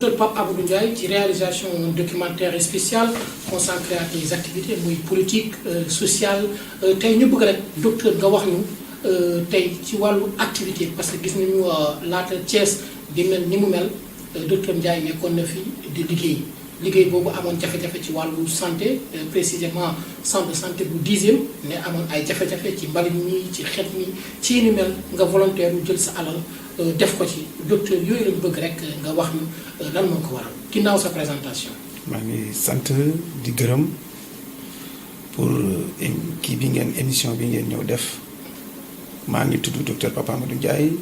docteur Pape Amadou Ndiaye ci réalisation d'un documentaire spécial consacré à tes activités muy politique sociale tey ñu bëgg rek docteur nga wax ñu tey ci wàllu activité parce que gis nañu laata Thiès di mel ni mu mel docteur Ndiaye nekkoon na fi di liggéey boobu amoon jafe-jafe ci wàllu santé précisément centre de santé bu 10e ne amoon ay jafe-jafe ci mbalit mi ci xet mi ci ni mel nga volontaire lu jël sa alal def ko ci docteur yooyu lañ bëgg rek nga wax ñu lan moo ko waral ginnaaw sa présentation. maa ngi sant di gërëm pour kii bi ngeen émission bi ngeen ñëw def maa ngi tudd docteur Papa Amadou Ndiaye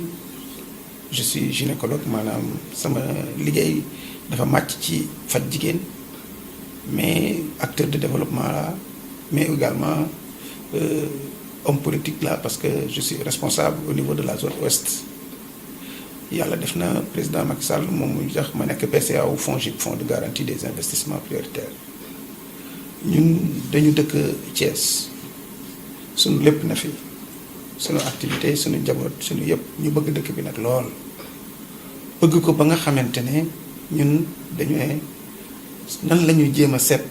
je suis gynécologue maanaam sama liggéey dafa màcc ci faj jigéen mais acteur de développement là mais également homme politique là parce que je suis responsable au niveau de la zone ouest. yàlla def na président Macky Sall moom mu tax ma nekk PCA wu FONGIP fonds de garantie des investissements prioritaires ñun dañu dëkk Thiès suñu lépp na fi suñu activité suñu njaboot suñu yëpp ñu bëgg dëkk bi nag lool bëgg ko ba nga xamante ne ñun dañu ne nan la ñuy jéem a seet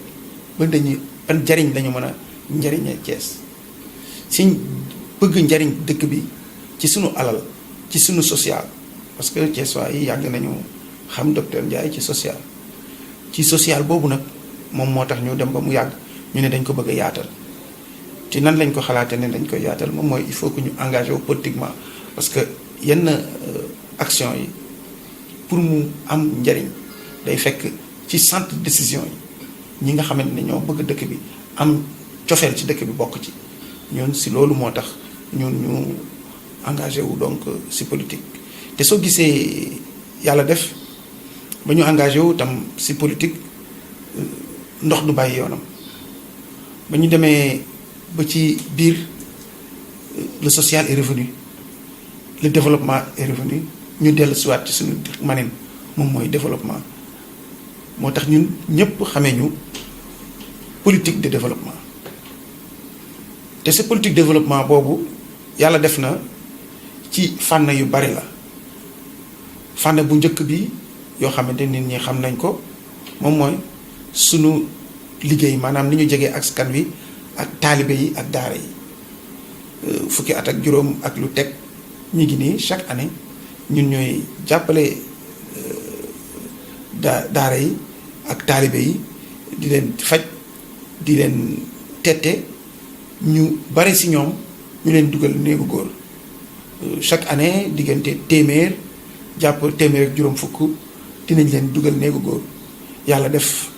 ba dañuy ban njariñ lañu mën a njariñee Thiès si bëgg njariñ dëkk bi ci suñu alal ci suñu social parce que Thiès waa yi yàgg nañu xam docteur Ndiaye ci social boobu nag moom moo tax ñu dem ba mu yàgg ñu ne dañ ko bëgg a yaatal ci nan lañ ko xalaatee ne dañ koy yaatal moom mooy il faut que ñu engagé wu politiquement parce que yenn action yi pour mu am njariñ day fekk ci centre de décision yi ñi nga xamante ne ñoo bëgg dëkk bi am cofeel ci dëkk bi bokk ci ñun si loolu moo tax ñun ñu engagé wu donc si politique te soo gisee yàlla def ba ñu engagé wu tam si politique ndox du bàyyi yoonam ba ñu demee ba ci biir le social est revenu le développement est revenu ñu dellu siwaat ci suñu manin moom mooy développement moo tax ñun ñëpp xamee ñu politique de développement te sa politique de développement boobu yàlla def na ci fànn yu bari la fànn bu njëkk bi yoo xamante nit ñi xam nañ ko moom mooy sunu liggéey maanaam ni ñu jegee askan wi ak taalibe yi ak daara yi fukki at ak juróom ak lu teg ñu ngi nii chaque année ñun ñooy jàppale daara yi ak taalibe yi di leen faj di leen tette ñu bari si ñoom ñu leen dugal néegu góor chaque année diggante téeméer jàpp téeméer ak juróom fukk dinañ leen dugal néegu góor yàlla def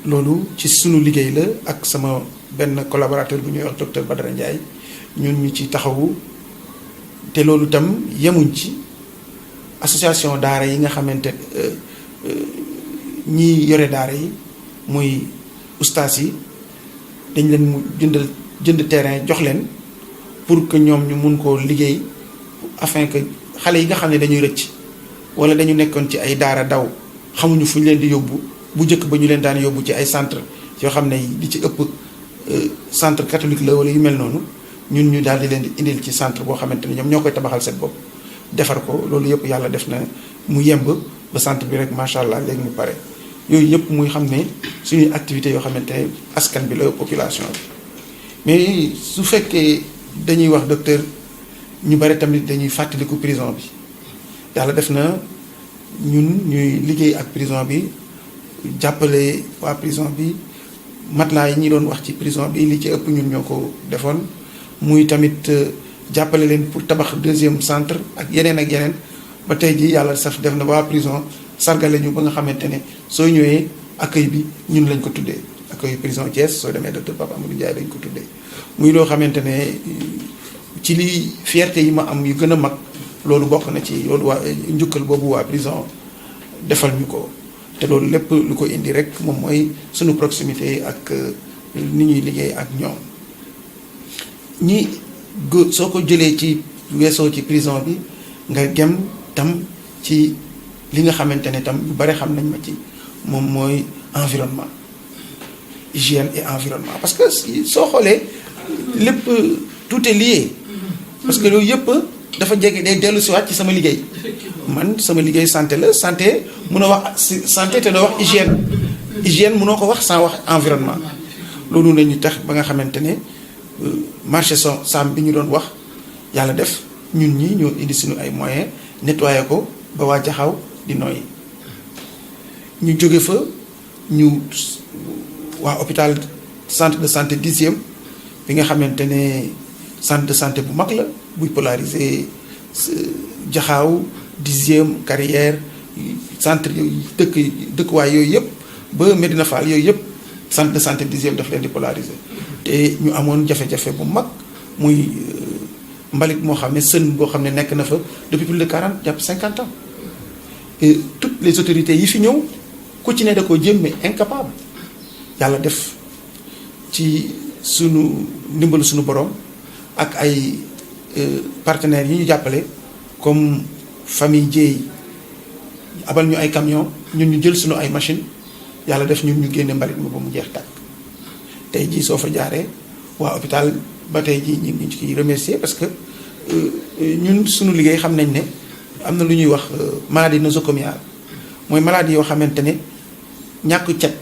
loolu ci sunu liggéey la ak sama benn collaborateur bu ñuy wax docteur Badara Ndiaye ñun ñu ci taxawu te loolu tam yemuñ ci association daara yi nga xamante ñi yore daara yi muy ustaas yi dañ leen mu jënd terrain jox leen pour que ñoom ñu mun koo liggéey afin que xale yi nga xam ne dañuy rëcc wala dañu nekkoon ci ay daara daw xamuñu fu ñu leen di yóbbu bu njëkk ba ñu leen daan yóbbu ci ay centre yoo xam ne li ci ëpp centre catholique la wala yu mel noonu ñun ñu daal di leen di indil ci centre boo xamante ne ñoom ñoo koy tabaxal seen bopp defar ko loolu yëpp yàlla def na mu yemb ba centre bi rek macha allah léegi mu pare yooyu yëpp muy xam ne suñuy activité yoo xamante ne askan bi la population bi mais su fekkee dañuy wax docteur ñu bari tamit dañuy fàttaliku prison bi yàlla def na ñun ñuy liggéey ak prison bi jàppale waa prison bi matelas yi ñi doon wax ci prison bi li ci ëpp ñun ñoo ko defoon muy tamit jàppale leen pour tabax deuxième centre ak yeneen ba tey ji yàlla saf def na waa prison sargale ñu ba nga xamante ne soo ñëwee accueil bi ñun lañ ko tuddee accueil prison Thiès soo demee docteur Papa Amadou Ndiaye lañ ko tuddee muy loo xamante ne ci li fierté yi ma am yu gën a mag loolu bokk na ci loolu waa njukkal boobu waa prison defal ñu ko te loolu lépp lu ko indi rek moom mooy suñu proximité ak ni ñuy liggéey ak ñoom ñi soo ko jëlee ci weesoo ci prison bi nga gem tam ci li nga xamante ne tam lu bari xam nañ ma ci moom mooy environnement hygiène et environnement parce que soo xoolee lépp tout est lié parce que loolu yëpp dafa jege day dellu siwaat ci sama liggéey man sama liggéey santé la santé mënoo wax santé te doo wax hygiène mënoo ko wax sans wax environnement loolu nañu tax ba nga xamante ne marché Sam bi ñu doon wax yàlla def ñun ñi ñoo indi suñu ay moyens nettoyer ko ba waa Jaxaw di nooyi ñu jóge fa ñu waa hôpital centre de santé 10e bi nga xamante ne centre de santé bu mag la buy polariser Jaxaw 10e Carrière centre yooyu dëkkuwaay yooyu yëpp ba Medina Fall yooyu yëpp centre de santé 10e daf leen di polariser te ñu amoon jafe-jafe bu mag muy mbalit moo xam ne sën boo xam ne nekk na fa depuis plus de 40 jàpp 50 ans et toutes les autorités yi fi ñëw ku ci ne da koo jéem mais incapable yàlla def ci sunu ndimbalu sunu borom ak ay partenaires yi ñu jàppale comme famille Dieye abal ñu ay camion ñun ñu jël sunu ay machine yàlla def ñun ñu génne mbalit ma ba mu jeex tàkk tey jii soo fa jaaree waa hôpital ba tey jii ñu ngi ci remercier parce que ñun sunu liggéey xam nañ ne am na lu ñuy wax maladie nosocomiale mooy maladie yoo xamante ne ñàkk cet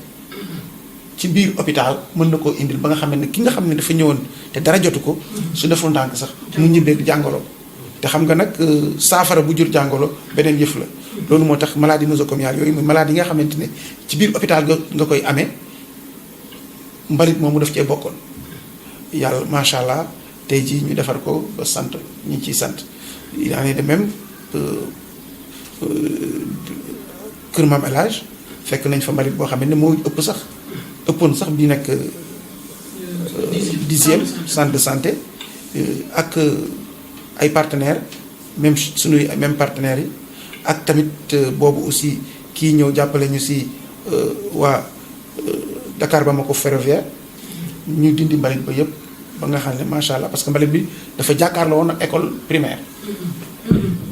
ci biir hôpital mën na koo indil ba nga xam ne ki nga xam ne dafa ñëwoon te dara jotu ko su deful ndànk sax mu ñibbeeg jàngoro te xam nga nag saafara bu jur jàngoro beneen yëf la loolu moo tax maladie nosocomiale yooyu mooy maladie yi nga xamante ne ci biir hôpital nga koy amee mbalit moomu daf cee bokkoon yàlla macha allah tey jii ñu defar ko ba sant ñu ciy sant il en est de même Kër Maam El Hadj fekk nañ fa mbalit boo xam ne moo ëppoon sax bi nekk 10e centre de santé ak ay partenaires même suñuy même partenaires yi ak tamit boobu aussi kii ñëw jàppale ñu si waa Dakar Bamako ferroviaire ñu dindi mbalit ba yëpp ba nga xam ne macha allah parce que mbalit bi dafa jàkkaarloo woon ak école primaire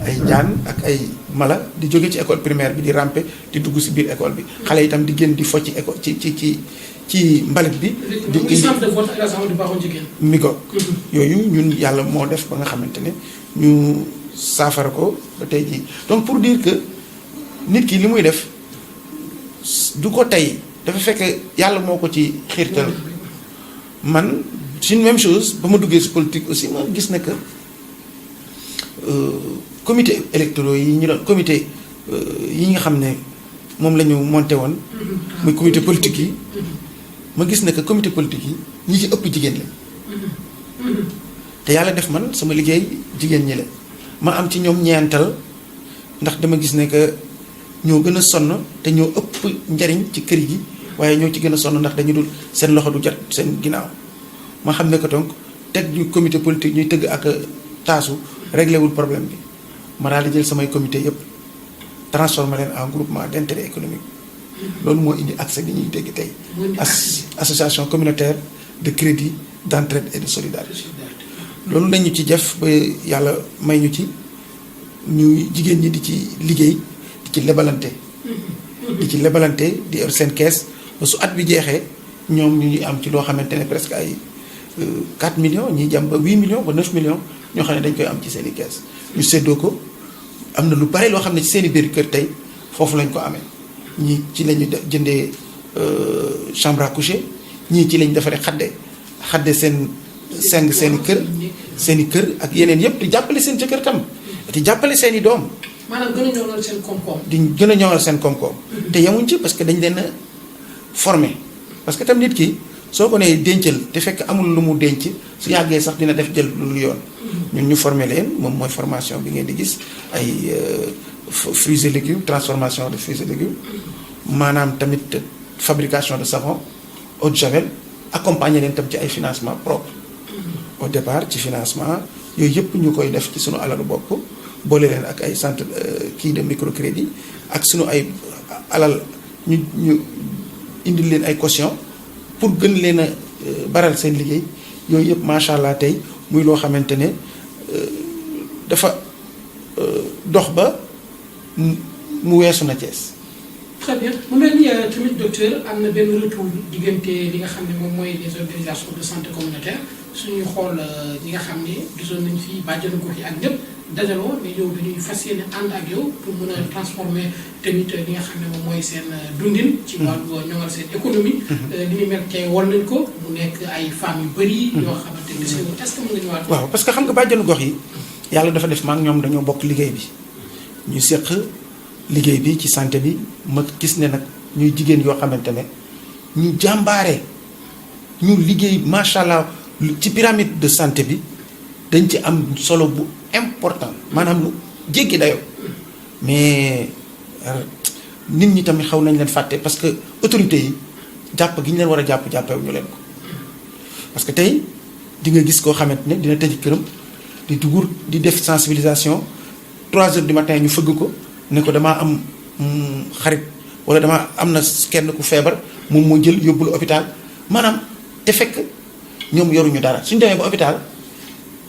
ay jaan ak ay mala di jóge ci école primaire bi di ramper di dugg si biir école bi xale itam di génn di fo ci école ci mbalit bi. di indi migo yooyu ñun yàlla moo def ba nga xamante ne ñu saafara ko ba tey jii donc pour dire que nit ki li muy def du ko tey dafa fekk yàlla moo ko ci xiirtal man c'est une même chose ba ma duggee si politique aussi ma gis ne que comité électoraux yi ñu doon comité yi nga xam ne moom la ñu monté woon muy comité politique yi ma gis ne que comité politique yi ñi ci ëpp jigéen la te yàlla def man sama liggéey jigéen ñi la ma am ci ñoom ñeental ndax dama gis ne que ñoo gën a sonn te ñoo ëpp njariñ ci kër gi waaye ñoo ci gën a sonn ndax dañu dul seen loxo du jot seen ginnaaw ma xam ne que donc teg ñu comité politique ñuy tëgg ak taasu réglé wul problème bi ma daal di jël samay comité yëpp transformé leen en groupement d'intérêt économique loolu moo indi accès bi ñuy dégg tey association communautaire de crédit d'entraide et de solidarité loolu lañu ci def ba yàlla may ñu ci ñu jigéen ñi di ci liggéey di ci lebalante di yor seen kees ba su at bi jeexee ñoom ñu ñuy am ci loo xamante ne presque ay 4 millions ñiy jëm ba 8 millions ba 9 millions ñoo xam ne dañ koy am ci seen i kees ñu séddoo ko am na lu bare loo xam ne ci seen i biir kër tey foofu lañ ko amee ñii ci la ñu jëndee chambre à coucher ñii ci lañ defaree xadde seen seng seen i kër ak yeneen yëpp di jàppale seen jëkkër tam di jàppale seen i doom. maanaam gën a ñoŋal seen koom-koom. di gën a ñoŋal seen koom-koom. te yemuñ ci parce que dañ leen a formé parce que tam nit ki soo ko nee dencal te fekk amul lu mu denc su yàggee sax dina def jël lu yoon. ñun ñu formé leen moom mooy formation bi ngeen di gis ay fruits et légumes transformation de fruits et légumes maanaam tamit fabrication de savon eau de javel accompagner leen tam ci ay financement propre au départ ci financement yooyu yëpp ñu koy def ci sunu alalu bopp boole leen ak ay centre kii de microcrédit ak sunu ay alal ñu indil leen ay caution pour gën leen a baral seen liggéey yooyu yëpp macha allah tey muy loo xamante ne dafa dox ba mu weesu na Thiès. très bien mu mel ni tamit docteur am na benn retour diggante li nga xam ne moom mooy les organisations de santé communautaire suñuy xool ñi nga xam ne gisoon nañ fi bàjjenu gox yi ak ñëpp dajaloo ne yow dañuy fas yéene ànd ak yow pour mën a transformer tamit li nga xam ne moom mooy seen dundin. ci wàllu ñoŋal seen économie. li ni mel tey war nañ ko mu nekk ay femmes yu bëri. yoo xamante ne est-ce que mën nga ñëwaat. waaw parce que xam nga bàjjenu gox yi yàlla dafa def ma ak ñoom dañoo bokk liggéey bi ñu séq liggéey bi ci santé bi ma gis ne nag ñuy jigéen yoo xamante ne ñu jàmbaare ñu liggéey macha allah ci pyramide de santé bi dañ ci am solo bu important maanaam lu jéggi dayoo mais nit ñi tamit xaw nañ leen fàtte parce que autorités yi jàpp gi ñu leen war a jàppewu ñu leen ko parce que tey di nga gis koo xamante ne dina tëj këram di dugg di def sensibilisation 3 heures du matin ñu fëgg ko ne ko damaa am xarit wala damaa am na kenn ku feebar moom moo jël yóbbul hôpital maanaam te fekk ñoom yoruñu dara suñu demee ba hôpital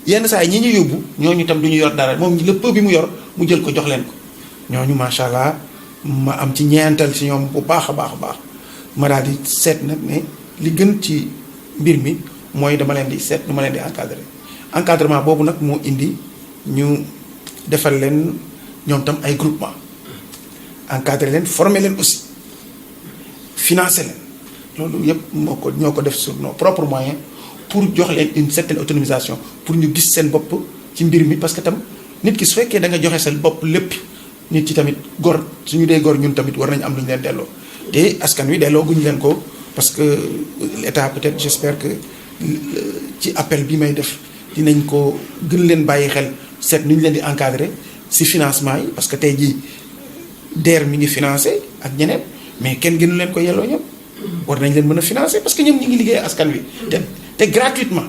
yenn saa yi ñi ñu yóbbu ñooñu tam du ñu yor dara moom le peu bi mu yor mu jël ko jox leen ko ñooñu macha allah ma am ci ñeental ci ñoom bu baax a baax a baax ma daal di seet nag ne li gën ci mbir mi mooy dama leen di seet nu ma leen di encadrement boobu nag moo indi ñu defal leen ñoom tam ay groupement encadré leen former leen aussi financer leen loolu yëpp ñoo ko def sur nos propres moyens pour jox leen une certaine autonomisation pour ñu gis seen bopp ci mbir mi parce que tam nit ki su fekkee da nga joxe seen bopp lépp nit ci tamit gor suñu dee gor ñun tamit war nañu am lu ñu leen delloo te askan wi delloo guñu leen ko parce que l'État peut-être j'espère que ci appel bi may def dinañ ko gën leen bàyyi xel seet nu ñu leen di encadrer ci financement yi parce que tey jii DER mi ngi financé ak ñeneen mais kenn gënu leen ko yelloo ñëpp war nañ leen mën a financer parce que ñoom ñi ngi liggéey askan wi te gratuitement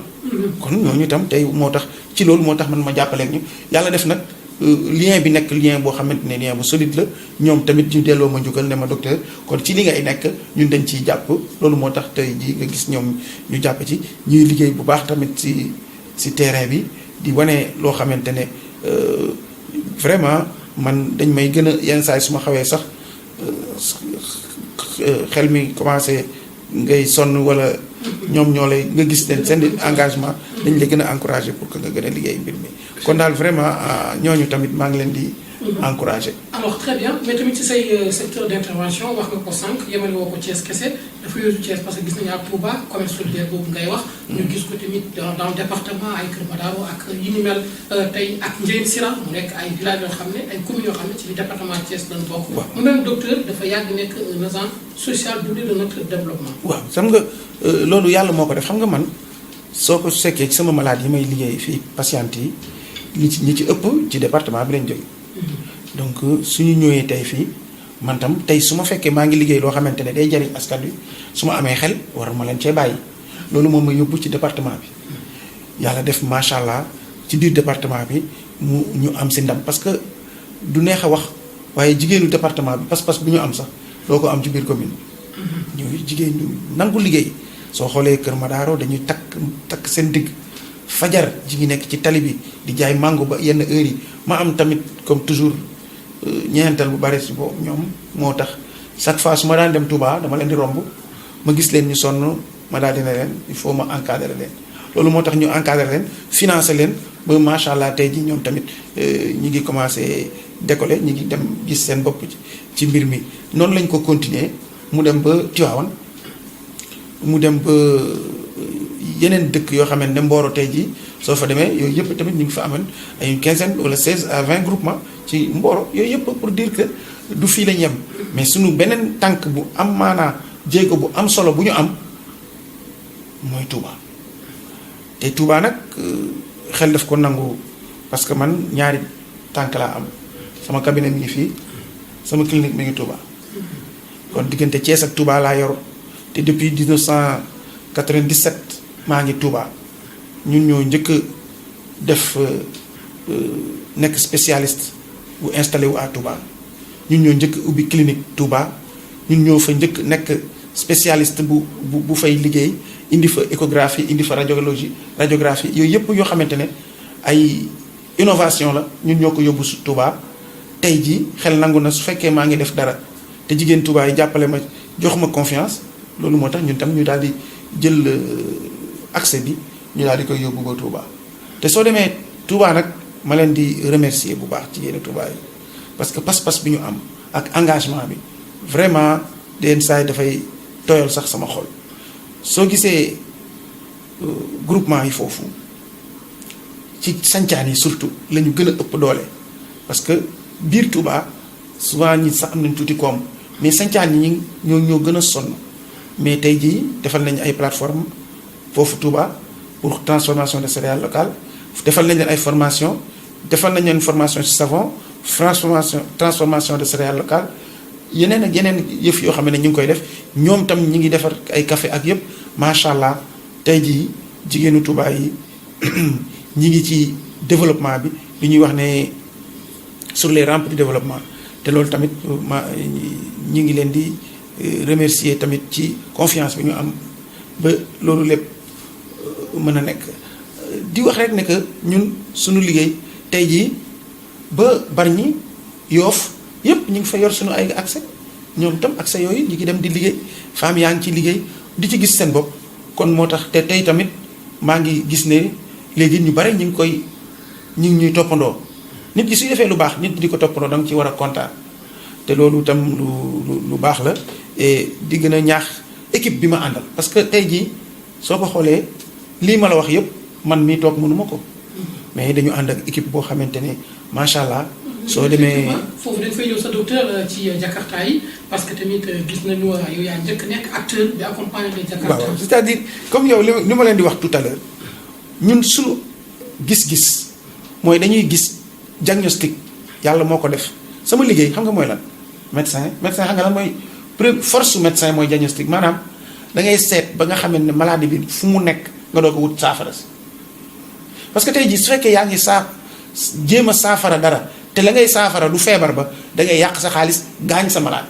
kon ñooñu itam tey moo tax ci loolu moo tax man ma jàppaleeg ñu yàlla def nag lien bi nekk lien boo xamante ne lien bu solide la ñoom tamit ñu delloo ma njukkal ne ma docteur kon ci li ngay nekk ñun dañ ciy jàpp loolu moo tax tey jii nga gis ñoom ñu jàpp ci ñuy liggéey bu baax tamit ci terrain bi di wane loo xamante ne vraiment man dañ may gën a yenn saa yi su ma xawee sax xel mi commencé ngay sonn wala ñoom ñoo lay nga gis leen seen engagement dañ lay gën a encouragé pour que nga gën a liggéey mbir mi kon daal vraiment ñooñu tamit maa ngi leen di encouragé. alors très bien mais tamit ci say secteur d'intervention wax nga ko sànq yemale woo ko Thiès kese dafa yooyu Thiès parce que gis nañu ak Touba commerce solidaire boobu ngay wax. ñu gis ko tamit dans le département ay Kër Madaro ak yi ni mel tey ak Ndiéyène Sira mu nekk ay villages yoo xam ne ay communes yoo xam ne ci département Thiès lañ bokk. mu même docteur dafa yàgg nekk un agent social doué de notre développement. waaw xam nga loolu yàlla moo ko def xam nga man soo ko sekkee ci sama malade yi may liggéey fii patiente yi ñi ci ëpp ci département bi lañ jógee. donc suñu ñëwee tey fii man tam tey su ma fekkee maa ngi liggéey loo xamante ne day jariñ askan wi su ma amee xel war ma leen cee bàyyi loolu moom ma yóbbu ci département bi yàlla def macha allah ci biir département bi ñu am si ndam parce que du neex a wax waaye jigéenu département bi pas-pas bu ñu am sax doo ko am ci biir commune bi ñu jigéen ñu nangu liggéey soo xoolee Kër Madaro dañuy takk seen digg fajar ji ngi nekk ci tali bi di jaay mango ba yenn heures yi ma am tamit comme toujours ñeental bu bari si boobu ñoom moo tax chaque fois su ma daan dem Touba dama leen di romb ma gis leen ñu sonn ma daal dina leen il faut ma encadrer leen loolu moo tax ñu encadrer leen financer leen ba macha allah tey ji ñoom tamit ñi ngi commencé décoller ñi ngi dem gis seen bopp ci mbir mi noonu lañ ko continuer mu dem ba Tivaouane mu dem ba yeneen dëkk yoo xamante ne Mboro tey jii soo fa demee yooyu yëpp tamit ñu ngi fa amoon ay une quinzaine wala 16 à 20 groupements ci Mboro yooyu yëpp pour dire que du fii lañ yem mais suñu beneen tànk bu am maanaa jéego bu am solo bu ñu am mooy Touba te Touba nag xel daf ko nangu parce que man ñaari tànk laa am sama cabinet mi ngi fii sama clinique mi ngi Touba kon diggante Thiès ak Touba laa yor te depuis 1997 maa ngi Touba ñun ñoo njëkk def nekk spécialiste bu installé wu à Touba ñun ñoo njëkk ubbi clinique Touba ñun ñoo fa njëkk nekk spécialiste bu fay liggéey indi fa échographie indi fa radiographie yooyu yëpp yoo xamante ne ay innovation la ñun ñoo ko yóbbu su Touba tey jii xel nangu na su fekkee maa ngi def dara te jigéen Touba yi jàppale ma jox ma confiance loolu moo tax ñun tam ñu daal di jël accès bi ñu daal di koy yóbbu ba Touba te soo demee Touba nag ma leen di remercier bu baax jigéenu Touba yi parce que pas-pas bi ñu am ak engagement bi vraiment den saay dafay tooyal sax sama xol soo gisee groupement yi foofu ci sancaan yi surtout la ñu gën a ëpp doole parce que biir Touba souvent ñi sax am nañ tuuti koom mais sancaan yi ñoo gën a sonn mais tey jii defal nañu ay plateforme foofu Touba pour transformation de céréales locales defal nañ leen ay formation defal nañ leen formation ci savon transformation de céréales locales yeneen ak yeneen yëf yoo xam ne ñu ngi koy def ñoom tam ñi ngi defar ay café ak yëpp macha allah tey jii jigéenu Touba yi ñi ngi ci développement bi li ñuy wax ne sur les rampes du développement te loolu tamit ñi ngi leen di remercier tamit ci confiance bi ñu am ba loolu lépp mën a nekk di wax rek ne que ñun suñu liggéey tey jii ba Bargny Yoff yëpp ñu ngi fa yor suñu ay accès ñoom tam accès yooyu ñu ngi dem di liggéey femmes yaa ngi ci liggéey di ci gis seen bopp kon moo tax te tey tamit maa ngi gis ne léegi ñu bare ñu ngi ñuy toppandoo nit ki su defee lu baax nit di ko toppandoo da nga ci war a kontaan te loolu itam lu baax la et di gën a ñaax équipe bi ma àndal parce que tey jii soo ko xoolee lii ma la wax yëpp man mii toog mënuma ko mais dañu ànd ak équipe boo xamante ne macha allah. soo demee foofu dañ fay ñëw sa docteur ci Jakarta yi parce que tamit gis nañu yow yaa njëkk nekk acteur bi accompagné les Jakarta. waaw c'est-à-dire comme yow li ma leen di wax tout à l'heure ñun suñu gis-gis mooy dañuy gis diagnostic yàlla moo ko def sama liggéey xam nga mooy lan médecin xam nga lan mooy force médecin mooy diagnostic maanaam da ngay seet ba nga xam ne maladie bi fu mu nekk nga doog a wut saafara si parce que tey jii su fekkee yaa ngi jéem a saafara dara te la ngay saafara du feebar ba da ngay yàq sa xaalis gaañ sa malade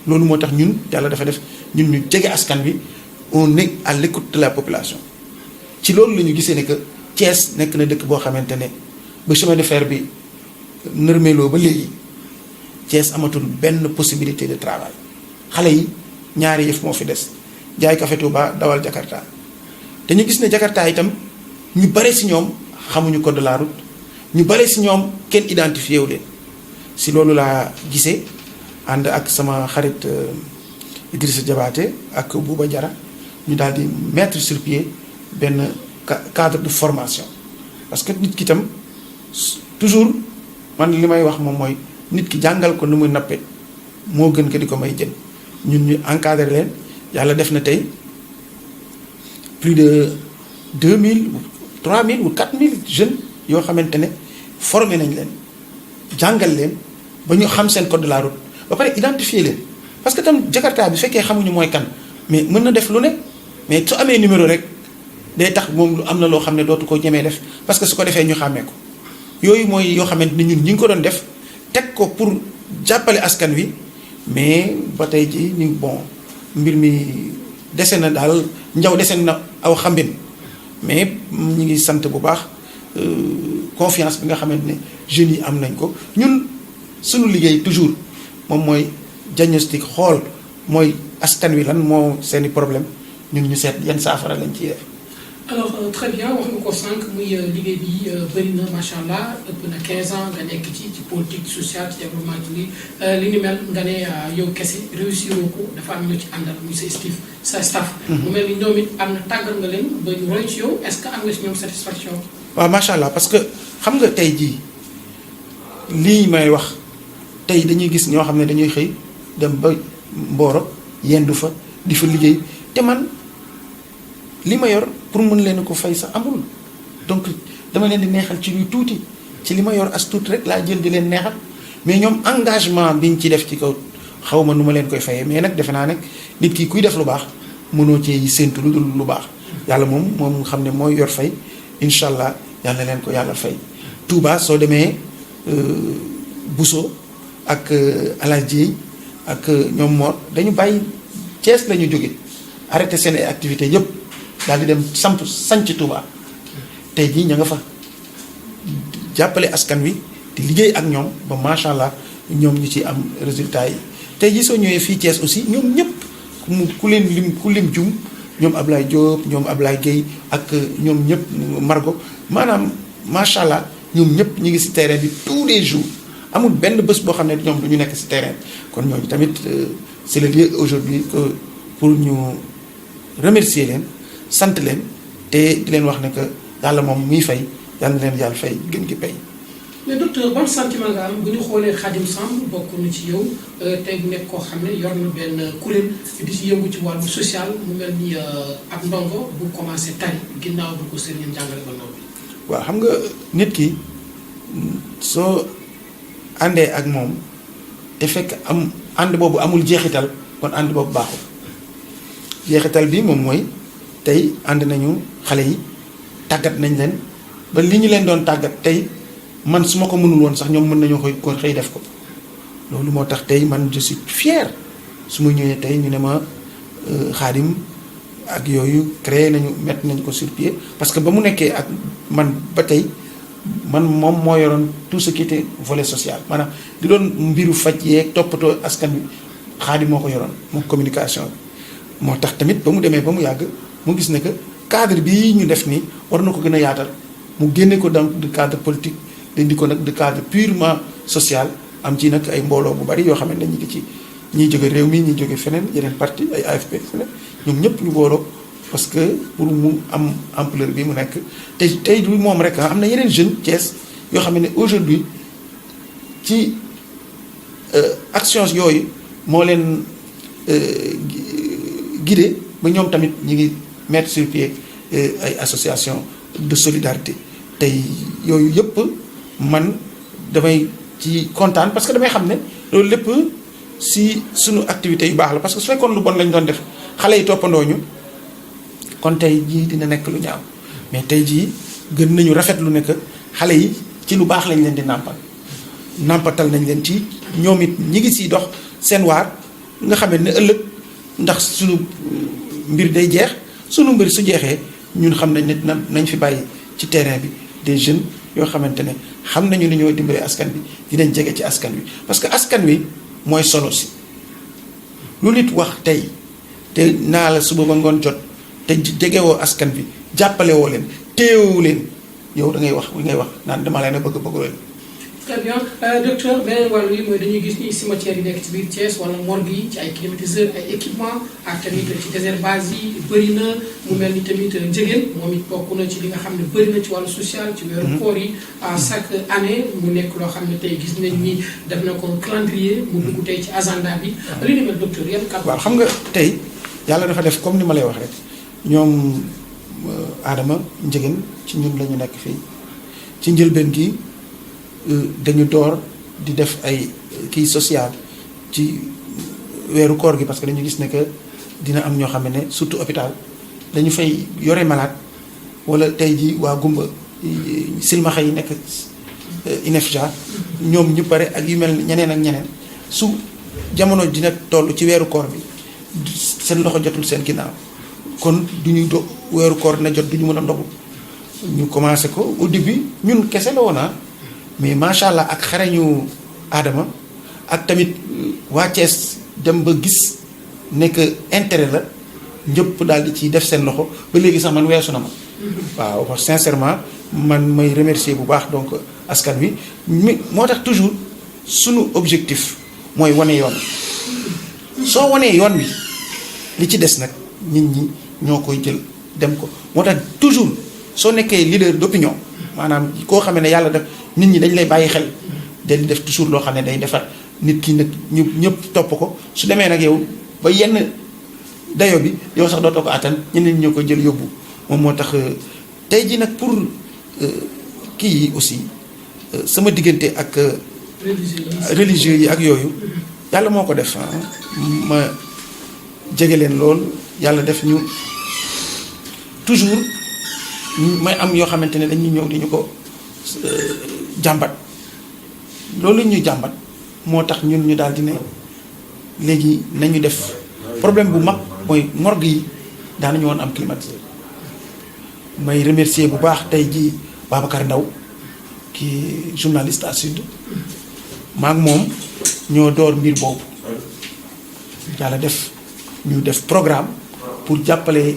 loolu moo tax ñun yàlla dafa def ñun ñu jege askan bi on est à l'écoute de la population ci loolu la ñu gisee ne que Thiès nekk na dëkk boo xamante ne ba chemin de fer bi nërmeeloo ba léegi Thiès amatul benn possibilité de travail xale yi ñaari yëf moo fi des jaay café Touba dawal Jakarta te ñu gis ne Jakarta itam ñu bare si ñoom xamuñu code de la route ñu bare si ñoom kenn identifié wu leen si loolu laa gisee ànd ak sama xarit Idrissa Diabaté ak Bouba Diarra ñu daal di mettre sur pied benn cadre de formation parce que nit ki tam toujours man li may wax moom mooy nit ki jàngal ko nu muy nappe moo gën ko di ko may jën ñun ñu encadré leen yàlla def na tey plus de 2000 3000 ou 4000 jeunes yoo xamante ne formé nañ leen jàngal leen ba ñu xam seen code de la route ba pare identifier leen parce que tam Jakarta bi fekkee xamuñu mooy kan mais mën na def lu ne mais su amee numéro rek day tax moom lu am na loo xam ne dootu ko ñemee def parce que su ko defee ñu xàmmee ko yooyu mooy yoo xamante ni ñun ñi ngi ko doon def teg ko pour jàppale askan wi mais ba tey ji ñu bon mbir mi dese na daal njaw dese na aw xambin mais ñu ngi sant bu baax confiance bi nga xamante ne jeunes yi am nañ ko ñun suñu liggéey toujours moom mooy diagnostic xool mooy askan wi lan moo seeni problème ñun ñu seet yan saafara lañ ciy def. alors très bien wax nga ko sànq muy liggéey bi bëri na macha allah ëpp na 15 ans nga nekk ci politique sociale ci développement ci li ni mel nga ne yow kese réussir ko dafa am ñu ci àndal muy sa staff. mu mel ni ñoom it am na tàggal nga leen ba ñu roy ci yow est-ce que am nga si ñoom satisfaction. waaw macha allah parce que xam nga tey jii lii may wax tey dañuy gis ñoo xam ne dañuy xëy dem ba Mboro yendu fa di fa liggéey te man li ma yor pour mën leen ko fay sax amul donc dama leen di neexal ci luy tuuti ci li ma yor as tuuti rek laa jël di leen neexal mais ñoom engagement biñ ci def ci kaw xaw ma nu ma leen koy fayee mais nag defe naa ne nit ki kuy def lu baax mënoo ci séentu lu dul lu baax yàlla moom xam ne mooy yor fay incha allah yàlla leen ko yàlla fay. Touba soo demee Bousso ak Aladji ak ñoom Mor dañu bàyyi Thiès la ñu jóge arrêté seen ay activités yëpp daal di dem sanc Touba tey jii ña nga fa jàppale askan wi di liggéey ak ñoom ba macha allah ñoom ñu ci am résultat yi tey jii soo ñëwee fii Thiès aussi ñoom ñëpp ku lim jum ñoom Ablaye Diop ñoom Ablaye Gueye ak ñoom ñëpp Margot maanaam macha allah ñoom ñëpp ñu ngi ci terrain bi tous les jours amul benn bés boo xam ne ñoom du ñu nekk ci terrain kon ñooñu tamit c'est le lieu aujourd'hui que pour ñu remercier leen sant leen te di leen wax ne que yàlla moom muy fay yàlla na leen yàlla fay gën gi pay. mais docteur ban sentiment nga am bu ñu xoolee Khadim Samb bokk na ci yow tey bu nekk koo xam ne yor na benn kuréel di ci yëngu ci wàllu social mu mel ni ab ndongo bu commencé tari ginnaaw bu ko sëriñ jàngale ba noppi. waaw xam nga nit ki soo àndee ak moom te fekk am ànd boobu amul jeexital kon ànd boobu baaxul jeexital bi moom mooy tey ànd nañu xale yi tàggat nañ leen ba li ñu leen doon tàggat tey. man su ma ko mënul woon sax ñoom mën nañoo ko xëy def ko loolu moo tax tey man je suis fier su ma ñëwee tey ñu ne ma Khadim ak yooyu créé nañu mettre nañ ko sur pied parce que ba mu nekkee ak man ba tey man moom moo yoroon tout ce qui était volet social maanaam di doon mbiru faj yeeg toppatoo askan wi Khadim moo ko yoroon moom communication bi moo tax tamit ba mu demee ba mu yàgg mu gis ne que cadre bii ñu def nii war na ko gën a yaatal mu génne ko dans le cadre politique dindi ko nag de cadre purement social am ci nag ay mbooloo bu bari yoo xam ne ñu ngi ci ñiy jóge réew mi ñiy jóge feneen yeneen parti ay AFP feneen ñoom ñëpp ñu booloo parce que pour mu am ampleur bi mu nekk tey du moom rek am na yeneen jeunes Thiès yoo xam ne aujourd'hui ci actions yooyu moo leen guidé ba ñoom tamit ñi ngi mettre sur pied ay association de solidarité tey yooyu yëpp man damay ci kontaan parce que damay xam ne loolu lépp si suñu activités yu baax la parce que su fekkoon lu bon lañ doon def xale yi toppandoo ñu kon tey jii dina nekk lu ñaaw mais tey jii gën nañu rafetlu ne que xale yi ci lu baax lañ leen di nàmpatal nañ leen ci ñoom it ñi ngi siy dox seen waar nga xam ne ëllëg ndax suñu mbir day jeex suñu mbir su jeexee ñun xam nañ ne nañ fi bàyyi ci terrain bi des jeunes yoo xamante ne xam nañu ni ñoo dimbale askan bi dinañ jege ci askan wi parce que askan wi mooy solo si lu nit wax tey te naa la suba ba ngoon jot te jegewoo askan bi jàppale woo leen téewu leen yow da ngay wax li ngay wax naan dama leen a bëgg leen. très bien docteur beneen wàllu yi mooy dañuy gis ni cimetière yi nekk ci biir Thiès wala morgue yi ci ay climatiseurs ay équipement ak tamit ci désherbage yi bëri na mu mel ni tamit njëgeen moom it bokk na ci li nga xam ne bëri na ci wàllu social ci weeru koor yi à chaque année mu nekk loo xam ne tey gis nañ ni def na ko calendrier mu dugg tey ci agenda bi li ni mel docteur yan kàddu. waaw xam nga tey yàlla dafa def comme ni ma lay wax rek ñoom Adama njëgeen ci ñun la ñu nekk fii ci njëlbeen gi dañu door di def ay kii social ci weeru koor gi parce que dañu gis ne que dina am ñoo xam ne surtout hôpital dañu fay yore malade wala tey ji waa gumba silmaxa yi nekk INEFJA ñoom ñu pare ak yu mel ñeneen ak ñeneen su jamono dina toll ci weeru koor bi seen loxo jotul seen ginnaaw kon du ñu weeru koor na jot du ñu mën a ndogu ñu commencé ko au début ñun kese la woon mais macha allah ak xarañu Adama ak tamit waa Thiès dem ba gis ne que intérêt la ñëpp daal di ci def seen loxo ba léegi sax man weesu na ma. waaw sincèrement man may remercier bu baax donc askan wi moo tax toujours sunu objectif mooy wane yoon soo wanee yoon wi li ci des nag nit ñi ñoo koy jël dem ko moo tax toujours soo nekkee leader d'opinion maanaam koo xam ne yàlla def nit ñi dañ lay bàyyi xel dañ def toujours loo xam ne day defar nit ki nag ñu ñëpp topp ko su demee nag yow ba yenn dayo bi yow sax dootoo ko attan ñeneen ñoo ko jël yóbbu moom moo tax tey ji nag pour kii yi aussi sama diggante ak religieux yi ak yooyu yàlla moo ko def ma jege leen lool yàlla def ñu toujours may am yoo xamante ne dañuy ñëw di ñu ko jàmbat loolu ñu jàmbat moo tax ñun ñu daal di ne léegi nañu def problème bu mag mooy morgue yi daanañu woon am climatiseur may remercier bu baax tey ji Babacar Ndaw ki journaliste à Sud maak moom ñoo door mbir boobu yàlla def ñu def programme pour jàppale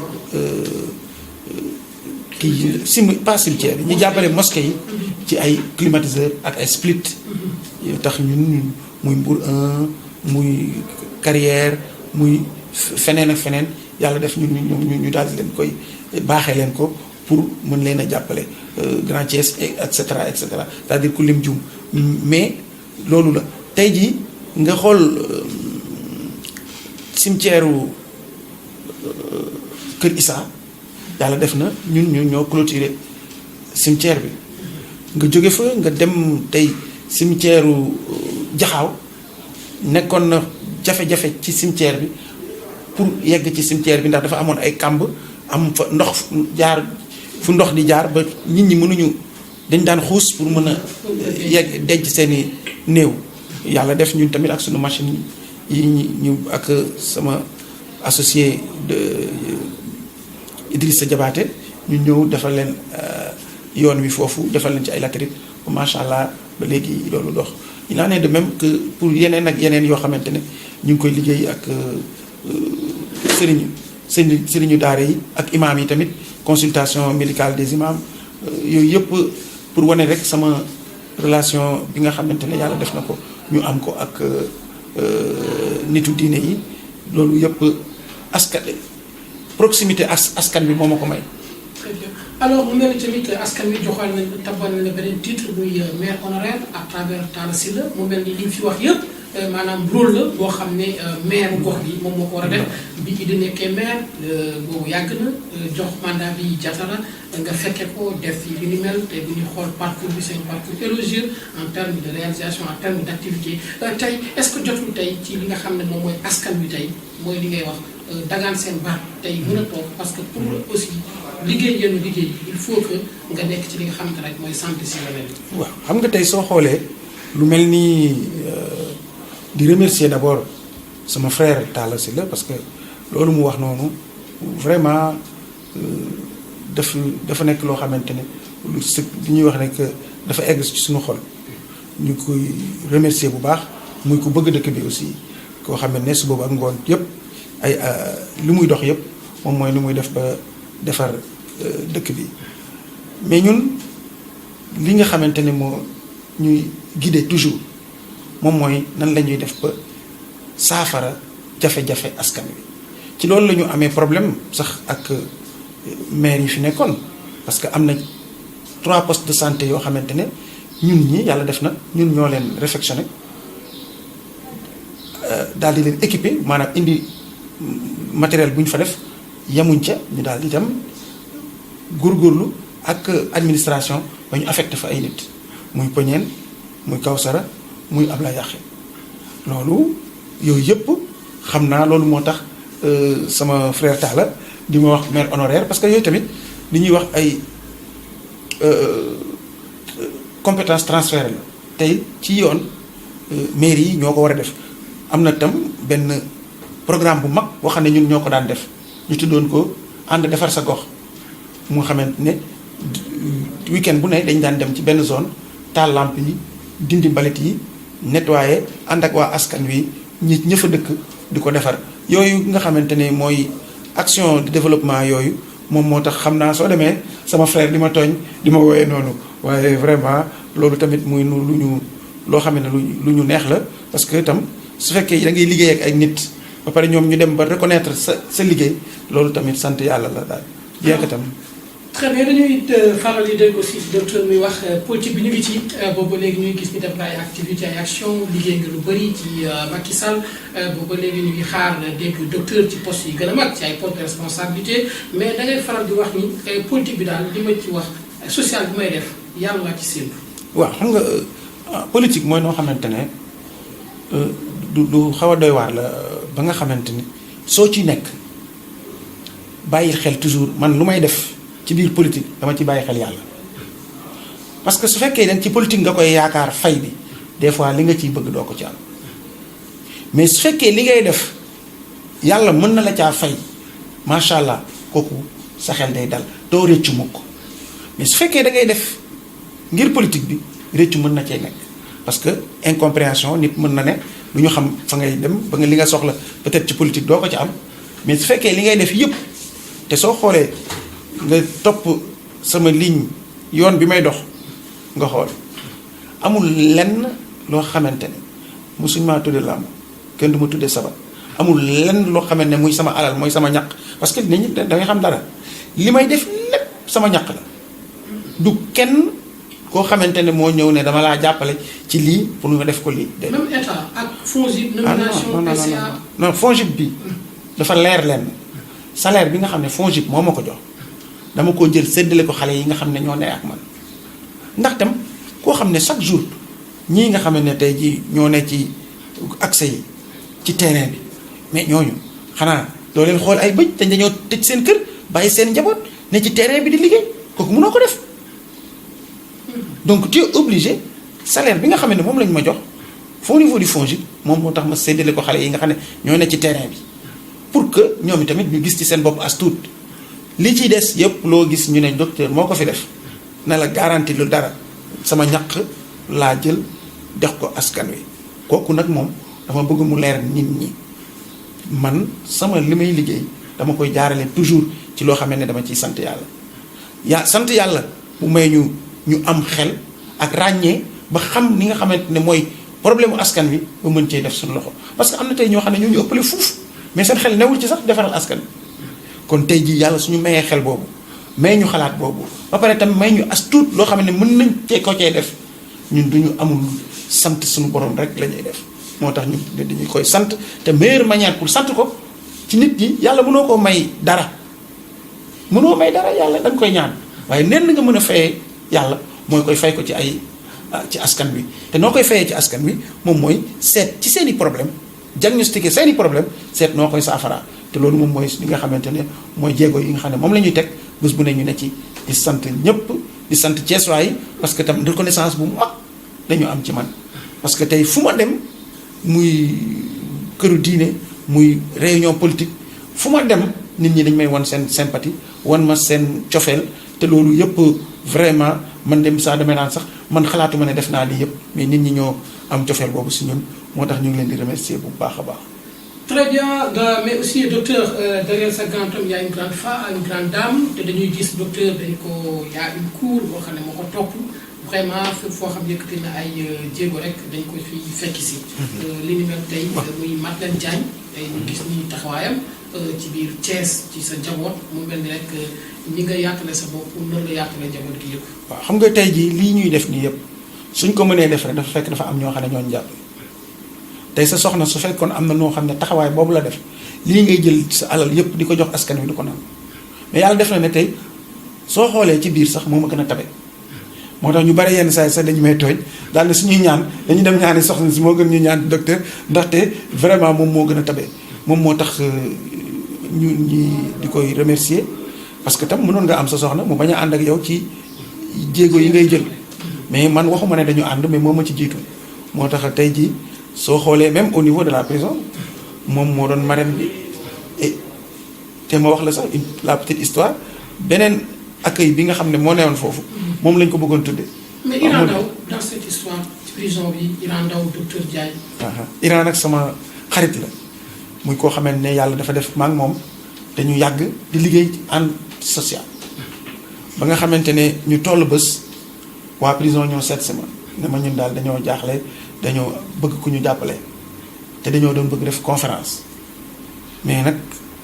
kii pas cimetière ñu jàppale mosquée yi ci ay climatiseur ak ay split yu tax ñun muy Mbour 1 muy Carrière muy feneen ak feneen yàlla def ñu daal di leen koy baaxee leen ko pour mën leen a jàppale Grand Thiès et cetera c'est-à-dire ku lim jum mais loolu la tey jii nga xool cimetière Kër Issa yàlla def na ñun ñoo clôturer cimetière bi nga jóge fa nga dem tey cimetière Jaxaaw nekkoon na jafe-jafe ci cimetière bi pour yegg ci cimetière bi ndax dafa amoon ay kàmb am fa ndox jaar fu ndox di jaar ba nit ñi mënuñu dañ daan xuus pour mën a yegg denc seeni néew yàlla def ñun tamit ak sunu machine yi ñu ak sama associé de Idrissa Diabaté ñu ñëw defal leen yoon wi foofu defal leen ci ay latérite macha allah ba léegi loolu dox il en est de même que pour yeneen ak yeneen yoo xamante ne ñu ngi koy liggéey ak sëriñu daara yi ak imaam yi tamit consultation médicale des imams yooyu yëpp pour wane rek sama relation bi nga xamante ne yàlla def na ko ñu am ko ak nitu diine yi loolu yëpp proximité askan bi moo ma ko may. Très bien. Alors mu mel ni tamit askan wi joxal nañ tabal na beneen titre muy maire honoraire à travers Talla Sylla mu mel ni li ñu fi wax yëpp maanaam rôle la boo xam ne maire gox bi moom moo ko war a def bi di nekkee maire boobu yàgg na jox mandat bi Diatara nga fekke ko def yi li ni mel te bu ñu xool parcours bi c'est un parcours élogieux en termes de réalisation en termes d'activité tey est-ce que jotul tey ci li nga xam ne moom mooy askan wi tey mooy li ngay wax dagaan seen baat tey mën a toog parce que pour aussi liggéey yenn liggéey il faut que nga nekk ci li nga xamante rek mooy santé si leneen. waaw xam nga tey soo xoolee lu mel ni di remercier d'abord sama frère Talla Sylla parce que loolu mu wax noonu vraiment dafa nekk loo xamante ne lu ñuy wax ne que dafa egg ci suñu xol ñu koy remercier bu baax muy ko bëgg dëkk bi aussi koo xam ne su boobu ak ngoon yëpp ay li muy dox yëpp moom mooy li muy def ba defar dëkk bi mais ñun li nga xamante ne moo ñuy guider toujours moom mooy nan la ñuy def ba saafara jafe-jafe askan wi ci loolu la ñu amee problème sax ak maire yi fi nekkoon parce que am na 3 postes de santé yoo xamante ne ñun ñi yàlla def na ñun ñoo leen réfectionné daal di leen équipé maanaam indi matériel bu ñu fa def yemuñ ca ñu daal di dem góorgóorlu ak administration ba ñu affecté fa ay nit muy Poñeen muy Kawsara muy Ablaye Yaxé loolu yooyu yëpp xam naa loolu moo tax sama frère Talla di ma wax maire honoraire parce que yooyu tamit li ñuy wax ay compétence transférée la tey ci yoon maire yi ñoo ko war a def am na tam benn programme bu mag boo xam ne ñun ñoo ko daan def ñu tuddoon ko ànd defar sa gox mu xamante ne week-end bu ne dañ daan dem ci benn zone taal lamp yi dindi mbalit yi nettoyer ànd ak waa askan wi ña fa dëkk di ko defar yooyu nga xamante ne mooy action de développement yooyu moom moo tax xam naa soo demee sama frère di ma tooñ di ma woowee noonu waaye vraiment loolu tamit muy lu ñu loo xam ne lu ñu neex la parce que itam su fekkee da ngay liggéey ak ay nit ba pare ñoom ñu dem ba reconnaître sa liggéey loolu tamit sant yàlla la daal bien que tam. très bien dañuy faral di dégg aussi docteur muy wax politique bi ñu ngi ci boobu léegi ñuy gis ni def nga ay activité ay action liggéey nga lu bëri ci Macky Sall boobu léegi ñu ngi xaar dégg docteur ci poste yi gën a mag ci ay poste de responsabilité mais da ngay faral di wax ni politique bi daal li ma ci wax social bi may def yàlla laa ci séntu. waaw xam nga politique mooy noo xamante ne du xaw a doy waar la ba nga xamante ni soo ci nekk bàyyi xel toujours man lu may def. ci biir politique dama ci bàyyi xel yàlla parce que su fekkee nag ci politique nga koy yaakaar fay bi des fois li nga ciy bëgg doo ko ci am mais su fekkee li ngay def yàlla mën na la caa fay macha allah kooku sa xel day dal doo rëccu mukk mais su fekkee da ngay def ngir politique bi rëccu mën na cee nekk parce que incompréhension nit mën na ne lu ñu xam fa ngay dem ba nga li nga soxla peut-être ci politique doo ko ci am mais su fekkee li ngay def yëpp te soo xoolee nga topp sama ligne yoon bi may dox nga xool amul lenn loo xamante ne musuñ maa tudde làmb kenn du ma tuddee sabar amul lenn loo xamante ne muy sama alal mooy sama ñaq parce que nit ñi da ngay xam dara li may def lépp sama ñaq la du kenn koo xamante ne moo ñëw ne dama laa jàppale ci lii pour nga def ko lii. même état ak FONGIP. nomination PCA non FONGIP bi dafa leer leen salaire bi nga xam ne FONGIP moo ma ko jox dama koo jël séddale ko xale yi nga xam ne ñoo ne ak man ndax tam koo xam ne chaque jour ñii nga xam ne tey jii ñoo ne ci accès yi ci terrain bi mais ñooñu xanaa doo leen xool ay bëj te dañoo tëj seen kër bàyyi seen njaboot ne ci terrain bi di liggéey kooku mënoo ko def. donc tu es obligé salaire bi nga xam ne moom lañ ma jox au niveau du FONGIP moom moo tax ma séddale ko xale yi nga xam ne ñoo ne ci terrain bi pour que ñoom itamit ñu gis ci seen bopp as tuut li ci des yëpp loo gis ñu ne docteur moo ko fi def na la garanti lu dara sama ñaq laa jël def ko askan wi kooku nag moom dama bëgg mu leer nit ñi man sama li may liggéey dama koy jaarale toujours ci loo xam ne dama ciy sant yàlla sant yàlla bu may ñu am xel ak ràññee ba xam ni nga xamante ne mooy problème mu askan wi ba mën cee def suñu loxo parce que am na tey ñoo xam ne ñoo ñu ëppale fuuf mais seen xel newul ci sax defaral askan wi kon tey jii yàlla suñu mayee xel boobu may ñu xalaat boobu ba pare tam may ñu as tuut loo xam ne mën nañ cee ko cee def ñun duñu amul sant suñu borom rek la ñuy def moo tax ñu dañuy koy sant te meilleure manière pour sant ko ci nit ñi yàlla mënoo koo may dara mënoo may dara yàlla da nga koy ñaan waaye nen nga mën a fayee yàlla mooy koy fay ko ci ay ci askan wi te noo koy fayee ci askan wi moom mooy seet ci seen i problème diagnostiquer seen i problème seet noo koy saafara te loolu moom mooy li nga xamante ne mooy jéego yi nga xam ne moom la ñuy teg bés bu ne ñu ne ci di sant ñëpp di sant Thiessois yi parce que tam reconnaissance bu mag dañu am ci man parce que tey fu ma dem muy këru diine muy réunion politique fu ma dem nit ñi dañ may wan seen sympathie wan ma seen cofeel te loolu yëpp vraiment man dem saa demee naan sax man xalaatuma ne def naa lii yëpp mais nit ñi ñoo am cofeel boobu si ñun moo tax ñu ngi leen di remercier bu baax a baax. Très bien, mais aussi docteur, derrière sa grande homme, il y a une grande femme, une grande dame. Te dañuy gis docteur dañ ko y a une cour boo xam ne moo ko topp vraiment fépp foo xam yëkkati na ay jéego rek dañ ko fi fekk si. li ni mel tey muy Madeleine Diagne tey ñu gis ni taxawaayam ci biir Thiès ci sa njaboot mu mel ni rek ñi nga yaatale sa bopp noonu la yaatale njaboot gi yëpp. waaw xam nga tey jii lii ñuy def nii yëpp suñ ko mënee def rek dafa fekk dafa am ñoo xam ne ñoo ñu jàpp. tey sa soxna su fekkoon am na noo xam ne taxawaay boobu la def lii ngay jël sa alal yëpp di ko jox askan wi du ko naan mais yàlla def na ne tey soo xoolee ci biir sax moo ma gën a tabe moo tax ñu bari yenn saa yi sax dañu may tooñ daal ne suñuy ñaan dañu dem ñaani soxna si moo gën ñu ñaan docteur ndaxte vraiment moom moo gën a tabe moom moo tax ñu ñi di koy remercier parce que tam mënoon nga am sa soxna mu bañ a ànd ak yow ci jéego yi ngay jël mais man waxuma ne dañu ànd mais moo ma ci jiitu moo tax tey jii soo xoolee même au niveau de la prison moom moo doon marraine bi et te ma wax la sax la petite histoire beneen accueil bi nga xam ne moo newoon foofu moom lañ ko bëggoon tuddee. mais Iran Ndao dans cette histoire ci prison bi Iran Ndao docteur Diagne. Iran nag sama xarit la muy koo xamante ne yàlla dafa def ma ak moom dañu yàgg di liggéey ci en social ba nga xamante ne ñu toll bés waa prison ñoo seet sama ne ma ñun daal dañoo jaaxle. dañoo bëgg ku ñu jàppale te dañoo doon bëgg def conférence mais nag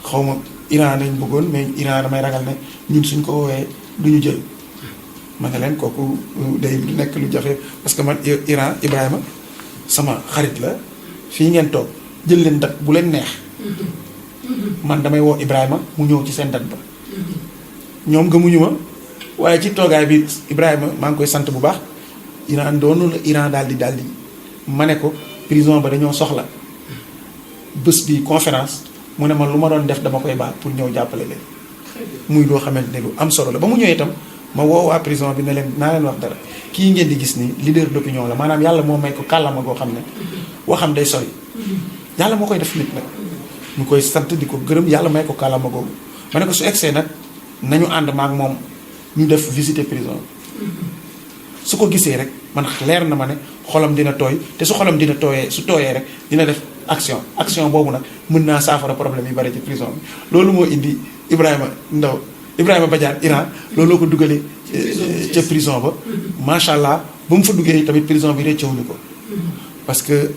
xaw ma Iran lañ bëggoon mais Iran damay ragal ne ñun suñ ko woowee du ñu jël ma ne leen kooku day nekk lu jafe parce que man Iran Ibrahima sama xarit la fii ngeen toog jël leen dat bu leen neex man damay woo Ibrahima mu ñëw ci seen dat ba ñoom gëmuñu ma waaye ci toogaay bi Ibrahima maa ngi koy sant bu baax Iran doonu la Iran daal di ma ne ko prison ba dañoo soxla bés bi conférence mu ne ma lu ma doon def dama koy baax pour ñëw jàppale leen muy loo xamante ne lu am solo la ba mu ñëwee itam ma woo waa prison bi ne leen naa leen wax dara kii ngeen di gis ni leader d'opinion la maanaam yàlla moo may ko kàllama goo xam ne waxam day sori yàlla moo koy def nit nag ñu koy sant di ko gërëm yàlla may ko kàllama googu ma ne ko su egsee nag nañu ànd maak moom ñu def visiter prison bi su ko gisee rek man leer na ma ne xolam dina tooy te su xolam dina tooyee su tooyee rek dina def action boobu nag mën naa saafara problème yi bari ci prison bi loolu moo indi Ibrahima Badiane Iran loolu ko dugalee ca prison ba macha allah ba mu fa duggee tamit prison bi rëccewuñu ko. parce que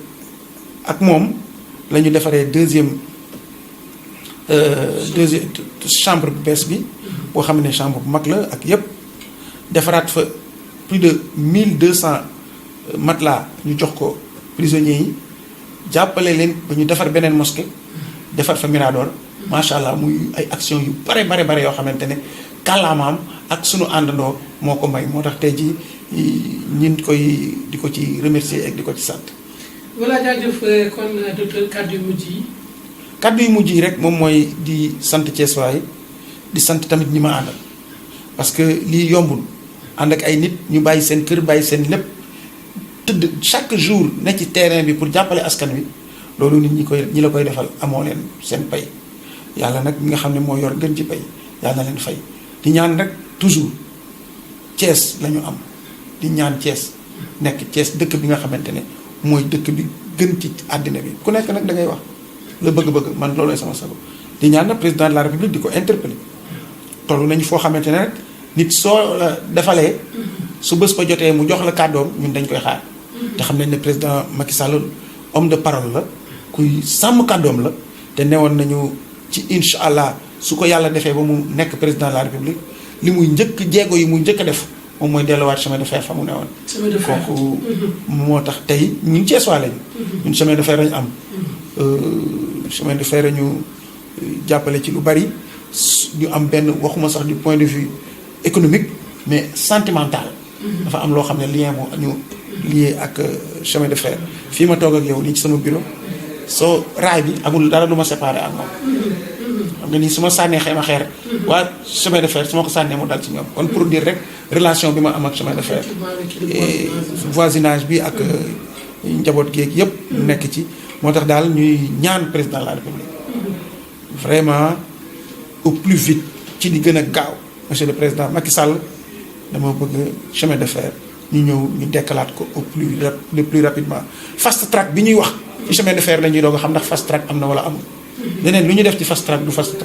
ak moom la ñu defaree deuxième chambre bu bees bi. boo xam ne chambre bu mag la ak yépp defaraat fa plus de 1200 matelas ñu jox ko prisonniers yi jàppale leen ba ñu defar beneen mosquée defar fa mirador macha allah muy ay action yu bare yoo xamante ne kàllaamaam ak sunu àndandoo moo ko may moo tax tey ji ñun di ko ci remercier ak di ko ci sant. voilà jaajëf kon docteur kàddu yu mujj yi. kàddu yu mujj yi rek moom mooy di sant Thiès waay di sant tamit ñi ma àndal parce que lii yombul ànd ak ay nit ñu bàyyi seen kër bàyyi seen lépp tëdd chaque jour ne ci terrain bi pour jàppale askan wi loolu nit ñi la koy defal amoo leen seen pay yàlla nag mi nga xam ne moo yor gën ci pay yàlla na leen fay di ñaan rek toujours Thiès la ñu am di ñaan Thiès nekk Thiès dëkk bi nga xamante ne mooy dëkk bi gën ci àddina bi ku nekk nag da ngay wax la bëgg-bëgg man loolooy sama sago di ñaan nag président de la république di ko interpeller toll nañu foo xamante ne rek nit soo la defalee su bés ba jotee mu jox la kàddoom ñun dañ koy xaar te xam nañ ne président Macky Sall homme de parole la kuy sàmm kàddoom la te newoon nañu ci incha allah su ko yàlla defee ba mu nekk président de la république li muy njëkk jéego yi muy njëkk a def moom mooy delluwaat chemin de fer fa mu newoon. chemin de fer kooku moo tax tey ñun Thiès waa lañu. ñun chemin de fer lañu am. chemin de fer ñu jàppale ci lu bari ñu am benn waxuma sax du point de vue économique mais sentimental. dafa am loo xam ne lien moo ñu lié ak chemin de fer fii ma toog ak yow nii ci sama bureau soo raay bi amul dara lu ma séparé ak moom. xam nga ni su ma sànnee xeer waa chemin de fer su ma ko sànnee mu dal ci ñoom kon pour dire rek relation bi ma am ak chemin de fer et voisinage bi ak njaboot géeg yëpp nekk ci moo tax daal ñuy ñaan président de la république vraiment au plus vite ci di gën a gaaw monsieur le président Macky Sall dama bëgg chemin de fer ñu ñëw ñu dekkalaat ko le plus rapidement fast track bi ñuy wax ci chemin de fer la ñuy doog a xam ndax fast track am na wala amul leneen lu ñu def ci fast track du fast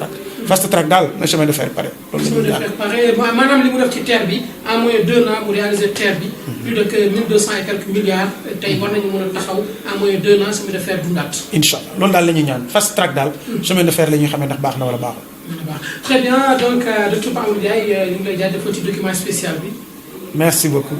track daal na chemin de fer pare. loolu la ñuy ñaan maanaam li mu def ci terre bi en moins de 2 ans mu réaliser terre bi. plus de 1200 et quelques milliards. tey war nañu mën a taxaw en moins de 2 ans chemin de fer dundaat. incha allah loolu daal la ñuy ñaan fast track daal. chemin de fer la ñuy xamee ndax baax na wala baaxul. très bien donc docteur Pape Amadou Ndiaye ñu ngi lay jaajëfal ci document spécial bi. merci beaucoup.